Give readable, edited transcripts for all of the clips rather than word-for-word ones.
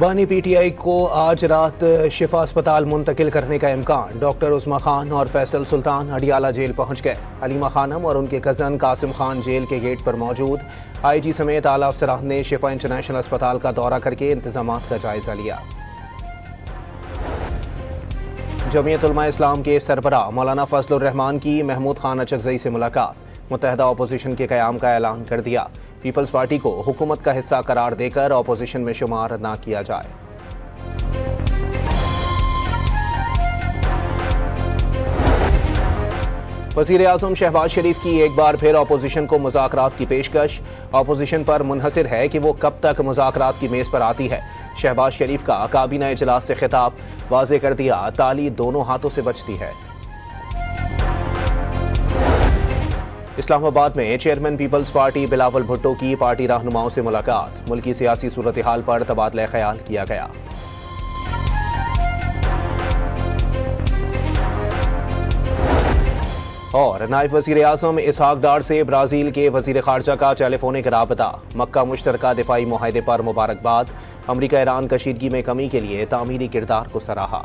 बानी पीटीआई को आज रात शिफा अस्पताल मुंतकिल करने का इम्कान। डॉक्टर उस्मा खान और फैसल सुल्तान अडियाला जेल पहुंच गए। हलीमा खानम और उनके कज़न कासिम खान जेल के गेट पर मौजूद। आईजी समेत आला अफसरान ने शिफा इंटरनेशनल अस्पताल का दौरा करके इंतजामात का जायजा लिया। जमीयत उलमा इस्लाम के सरबराह मौलाना फजलुर रहमान की महमूद खान अचकजई से मुलाकात। मुत्तहदा अपोजिशन के क़याम का ऐलान कर दिया। पीपल्स पार्टी को हुकूमत का हिस्सा करार देकर अपोजिशन में शुमार न किया जाए। वज़ीर आज़म शहबाज शरीफ की एक बार फिर अपोजिशन को मुज़ाकरात की पेशकश। अपोजिशन पर मुनहसिर है कि वो कब तक मुज़ाकरात की मेज़ पर आती है। शहबाज शरीफ का काबीना इजलास से खिताब। वाज़े कर दिया ताली दोनों हाथों से बचती है। इस्लामाबाद में chairman Peoples Party Bilawal Bhutto की पार्टी रहनुमाओं से मुलाकात। मुल्की सियासी सूरत हाल पर तबादला ख्याल किया गया। और नायब वज़ीर आज़म इसहाक डार से ब्राज़ील के वज़ीर ख़ारजा का टेलीफोनिक राबता। मक्का मुश्तरका दिफाई मुआहदे पर मुबारकबाद। अमरीका ईरान कशीदगी में कमी के लिए तामीरी किरदार को सराहा।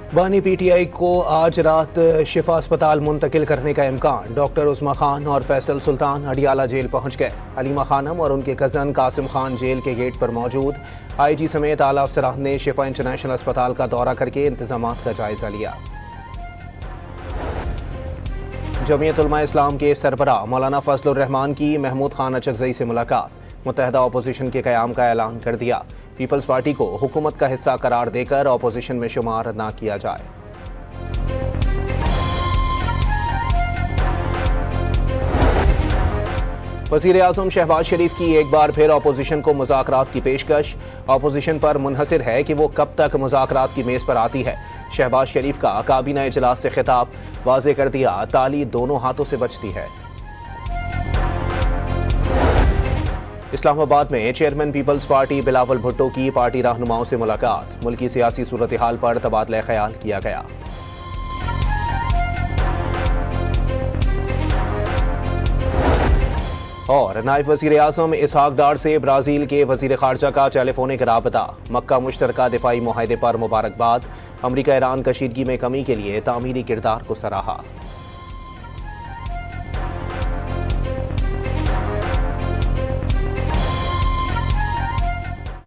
बानी पीटीआई को आज रात शिफा अस्पताल मुंतकिल करने का इम्कान। डॉक्टर उस्मा खान और फैसल सुल्तान अडियाला जेल पहुंच गए। हलीमा खानम और उनके कज़न कासिम खान जेल के गेट पर मौजूद। आईजी समेत आला अफसरान ने शिफा इंटरनेशनल अस्पताल का दौरा करके इंतजामात का जायजा लिया। जमीयत उलमा इस्लाम के सरबराह मौलाना फजलुर रहमान की महमूद खान अचकजई से मुलाकात। मुत्तहदा अपोजिशन के क़याम का ऐलान कर दिया। पीपल्स पार्टी को हुकूमत का हिस्सा करार देकर अपोजिशन में शुमार न किया जाए। वज़ीर आज़म शहबाज शरीफ की एक बार फिर अपोजिशन को मुज़ाकरात की पेशकश। अपोजिशन पर मुनहसिर है कि वो कब तक मुज़ाकरात की मेज़ पर आती है। शहबाज शरीफ का काबीना इजलास से खिताब। वाज़े कर दिया ताली दोनों हाथों से बचती है। इस्लामाबाद में chairman Peoples Party Bilawal Bhutto की पार्टी रहनुमाओं से मुलाकात। मुल्की सियासी सूरत हाल पर तबादला ख्याल किया गया। और नायब वज़ीर आज़म इसहाक डार से ब्राज़ील के वज़ीर ख़ारजा का टेलीफोनिक राबता। मक्का मुश्तरका दिफाई मुआहदे पर मुबारकबाद। अमरीका ईरान कशीदगी में कमी के लिए तामीरी किरदार को सराहा।